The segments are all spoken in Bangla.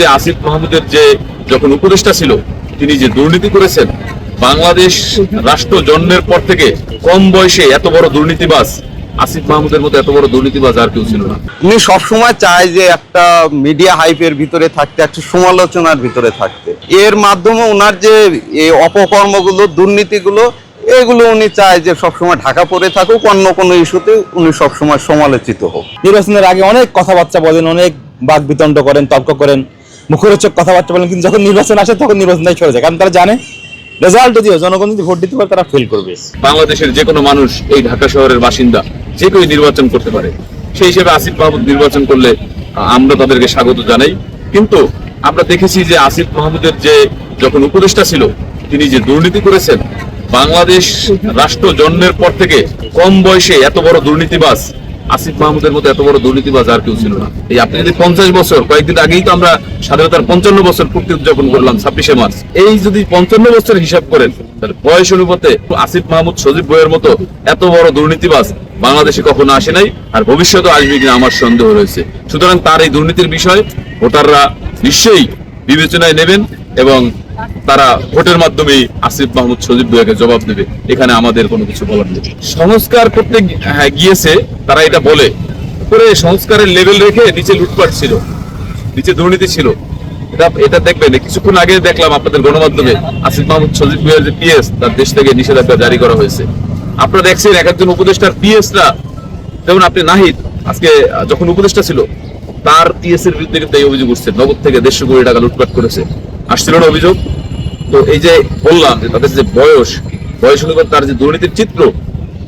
যে আসিফ মাহমুদের যে যখন উপদেষ্টা ছিল তিনি যে দুর্নীতি করেছেন, বাংলাদেশ রাষ্ট্র জন্মের পর থেকে কম বয়সে এত বড় দুর্নীতিবাজ আসিফ মাহমুদের মতো এত বড় দুর্নীতিবাজ আর কেউ ছিল না। উনি সবসময় চায় যে একটা মিডিয়া হাইপের ভিতরে থাকতে, একটা সমালোচনার ভিতরে থাকতে। এর মাধ্যমে ওনার যে এই অপকর্মগুলো, দুর্নীতিগুলো, এগুলো উনি চায় যে সবসময় ঢাকা পড়ে থাকুক, অন্য কোনো ইস্যুতে উনি সবসময় সমালোচিত হোক। নির্বাচনের আগে অনেক কথাবার্তা বলেন, অনেক বাক বিতণ্ড করেন, তর্ক করেন, মুখরোচক কথাবার্তা বলেন, কিন্তু যখন নির্বাচন আসে তখন নির্বাচনটাই সরে যায়, কারণ তারা জানে রেজাল্ট যদিও জনগণ যদি ভোট দিতে পারে তারা ফেল করবে। বাংলাদেশের যে কোনো মানুষ এই ঢাকা শহরের বাসিন্দা যে কেউ নির্বাচন করতে পারে, সেই হিসেবে আসিফ মাহমুদ নির্বাচন করলে আমরা তাদেরকে স্বাগত জানাই। কিন্তু আমরা দেখেছি যে আসিফ মাহমুদের যে যখন উপদেষ্টা ছিল তিনি যে দুর্নীতি করেছেন, বাংলাদেশ রাষ্ট্র জন্মের পর থেকে কম বয়সে এত বড় দুর্নীতিবাজ আসিফ মাহমুদের মতো এত বড় দুর্নীতিবাজ আর কেউ ছিল না। এই আপনি যদি 50 বছর, কয়েকদিন আগেই তো আমরা স্বাধীনতার 55 বছর পূর্তি উদযাপন করলাম 26শে মার্চ। এই যদি 55 বছর হিসাব করেন তাহলে বয়স অনুপাতে আসিফ মাহমুদ সজীব ভুঁইয়ার মতো এত বড় দুর্নীতিবাজ বাংলাদেশে কখনো আসে নাই, আর ভবিষ্যতে আসবে কিনা আমার সন্দেহ রয়েছে। সুতরাং তার এই দুর্নীতির বিষয় ভোটাররা নিশ্চয়ই বিবেচনায় নেবেন এবং তারা ভোটের মাধ্যমেই আসিফ মাহমুদ সজীব ভুঁইয়াকে জবাব দেবে। এখানে আমাদের কোনো কিছু বলার নেই। সংস্কার করতে গিয়েছে তারা এটা বলে করে, সংস্কারের লেভেল রেখে নিচে লুটপাট ছিল, নিচে দুর্নীতি ছিল। এটা দেখবেন কিছুক্ষণ আগে দেখলাম আপনাদের গণমাধ্যমে আসিফ মাহমুদ সজীব ভুঁইয়ার যে পিএস, তার দেশ থেকে নিষেধাজ্ঞা জারি করা হয়েছে। আপনারা দেখছেন এক একজন উপদেষ্টার পিএসরা, যেমন আপনি নাহিদ আজকে যখন উপদেষ্টা ছিল তার পিএস এর বিরুদ্ধে কিন্তু এই অভিযোগ উঠছে, নগদ থেকে 150 কোটি টাকা লুটপাট করেছে। আসছিল না অভিযোগ? তো এই যে বললাম যে তাদের যে বয়স অনুপাতে তার যে দুর্নীতির চিত্র,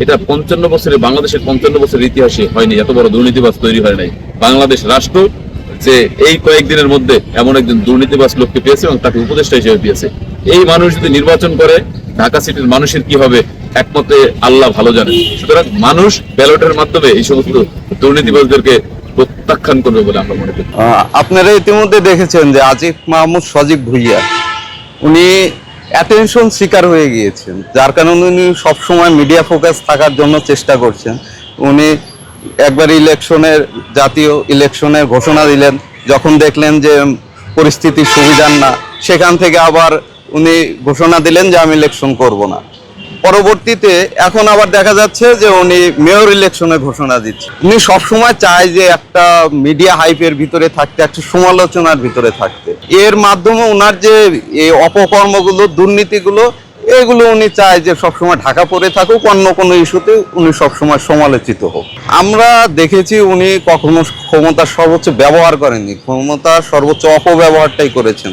এটা 55 বছরে, বাংলাদেশের 55 বছরের ইতিহাসে হয়নি, এত বড় দুর্নীতিবাজ তৈরি হয় নাই। বাংলাদেশ রাষ্ট্র যে এই কয়েকদিনের মধ্যে এমন একজন দুর্নীতিবাজ লোককে পেয়েছে এবং তাকে উপদেষ্টা হিসেবে পেয়েছে। এই মানুষ যদি নির্বাচন করে ঢাকা সিটির মানুষের কি হবে একমতে আল্লাহ ভালো জানে। সুতরাং মানুষ ব্যালটের মাধ্যমে এই সমস্ত দুর্নীতিবাজদেরকে প্রত্যাখ্যান করবে বলে আমরা মনে করি। আপনারা ইতিমধ্যে দেখেছেন যে আসিফ মাহমুদ সজীব ভুঁইয়া উনি অ্যাটেনশন শিকার হয়ে গিয়েছেন, যার কারণে উনি সবসময় মিডিয়া ফোকাস থাকার জন্য চেষ্টা করছেন। উনি একবার জাতীয় ইলেকশনের ঘোষণা দিলেন, যখন দেখলেন যে পরিস্থিতি সুবিধার না, সেখান থেকে আবার উনি ঘোষণা দিলেন যে আমি ইলেকশন করব না। পরবর্তীতে এখন আবার দেখা যাচ্ছে যে উনি মেয়র ইলেকশনে ঘোষণা দিচ্ছে। উনি সবসময় চায় যে একটা মিডিয়া হাইপের ভিতরে থাকতে, একটা সমালোচনার ভিতরে থাকতে। এর মাধ্যমে ওনার যে এই অপকর্মগুলো, দুর্নীতিগুলো, এগুলো উনি চায় যে সবসময় ঢাকা পড়ে থাকুক, অন্য কোনো ইস্যুতে উনি সবসময় সমালোচিত হোক। আমরা দেখেছি উনি কখনো ক্ষমতার সর্বোচ্চ ব্যবহার করেননি, ক্ষমতার সর্বোচ্চ অপব্যবহারটাই করেছেন।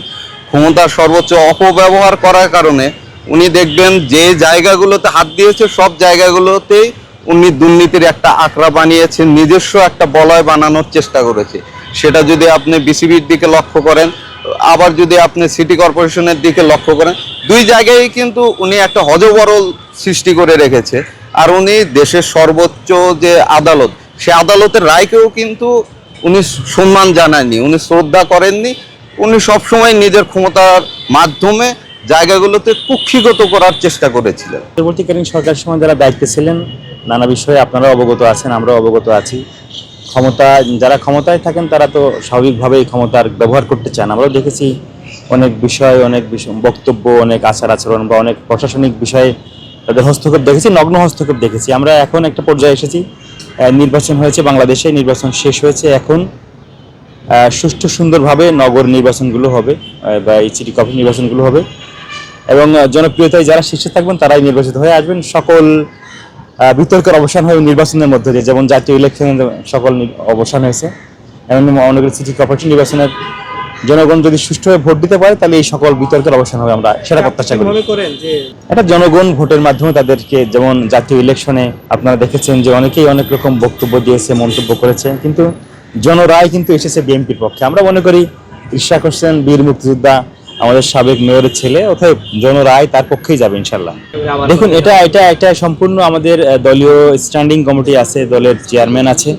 ক্ষমতার সর্বোচ্চ অপব্যবহার করার কারণে উনি দেখবেন যে জায়গাগুলোতে হাত দিয়েছে সব জায়গাগুলোতেই উনি দুর্নীতির একটা আঁকড়া বানিয়েছেন, নিজস্ব একটা বলয় বানানোর চেষ্টা করেছে। সেটা যদি আপনি বিসিবির দিকে লক্ষ্য করেন, আবার যদি আপনি সিটি কর্পোরেশনের দিকে লক্ষ্য করেন, দুই জায়গায় কিন্তু উনি একটা হযবরল সৃষ্টি করে রেখেছে। আর উনি দেশের সর্বোচ্চ যে আদালত, সে আদালতের রায়কেও কিন্তু উনি সম্মান জানাননি, উনি শ্রদ্ধা করেননি। উনি সবসময় নিজের ক্ষমতার মাধ্যমে জায়গাগুলোতে কুক্ষিগত করার চেষ্টা করেছিলেন। পরবর্তীকালীন সরকারের সময় যারা দায়িত্বে ছিলেন, নানা বিষয়ে আপনারা অবগত আছেন, আমরাও অবগত আছি। যারা ক্ষমতায় থাকেন তারা তো স্বাভাবিকভাবেই ক্ষমতার ব্যবহার করতে চান। আমরাও দেখেছি অনেক বক্তব্য, অনেক আচার আচরণ বা অনেক প্রশাসনিক বিষয়ে তাদের হস্তক্ষেপ দেখেছি, নগ্ন হস্তক্ষেপ দেখেছি। আমরা এখন একটা পর্যায়ে এসেছি, নির্বাচন হয়েছে, বাংলাদেশে নির্বাচন শেষ হয়েছে। এখন সুষ্ঠু সুন্দরভাবে নগর নির্বাচনগুলো হবে বা এই সিটি কর্পোরেশন নির্বাচনগুলো হবে এবং জনপ্রিয়তায় যারা শীর্ষে থাকবেন তারাই নির্বাচিত হয়ে আসবেন। সকল বিতর্কের অবসান হয় নির্বাচনের মধ্যে দিয়ে, যেমন জাতীয় ইলেকশনের সকল অবসান হয়েছে, এমন অনেক সিটি কর্পোরেশন নির্বাচনের জনগণ যদি সুষ্ঠুভাবে ভোট দিতে পারে তাহলে এই সকল বিতর্কের অবসান হবে, আমরা সেটা প্রত্যাশা করি। এটা জনগণ ভোটের মাধ্যমে তাদেরকে, যেমন জাতীয় ইলেকশনে আপনারা দেখেছেন যে অনেকেই অনেক রকম বক্তব্য দিয়েছে, মন্তব্য করেছে, কিন্তু জনরায় কিন্তু এসেছে বিএনপির পক্ষে। আমরা মনে করি ইশরাক হোসেন বীর মুক্তিযোদ্ধা, আমাদের সাবেক মেয়রের ছেলে, অতএব জনরায় তার পক্ষেই যাবে ইনশাল্লাহ। দেখুন, এটা সম্পূর্ণ আমাদের দলীয় স্ট্যান্ডিং কমিটি আছে, দলের চেয়ারম্যান আছে,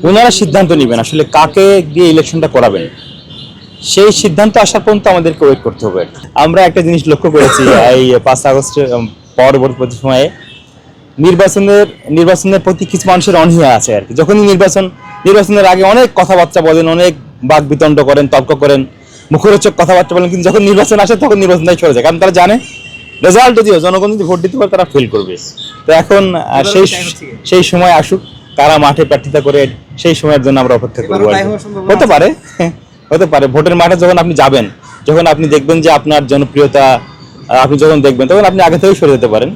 ওনারা সিদ্ধান্ত নেবেন আসলে কাকে দিয়ে ইলেকশনটা করাবেন। সেই সিদ্ধান্ত আসার পর্যন্ত আমাদেরকে ওয়েট করতে হবে। আমরা একটা জিনিস লক্ষ্য করেছি এই 5 আগস্টের পরবর্তী সময়ে নির্বাচনের প্রতি কিছু মানুষের অনীহা আছে আর কি। যখনই নির্বাচনের আগে অনেক কথাবার্তা বলেন, অনেক বাক বিতণ্ড করেন, তর্ক করেন, মুখরোচক কথাবার্তা বলেন, কিন্তু যখন নির্বাচন আসে তখন নির্বাচনটাই সরে যায়, কারণ তারা জানে রেজাল্ট যদিও জনগণ যদি ভোট দিতে পারে তারা ফেল করবে। তো এখন সেই সময় আসুক, তারা মাঠে প্রার্থিতা করে সেই সময়ের জন্য আমরা অপেক্ষা করবো। হতে পারে, হতে পারে ভোটের মাঠে যখন আপনি যাবেন, যখন আপনি দেখবেন যে আপনার জনপ্রিয়তা, আপনি যখন দেখবেন তখন আপনি আগে থেকেই সরে যেতে পারেন।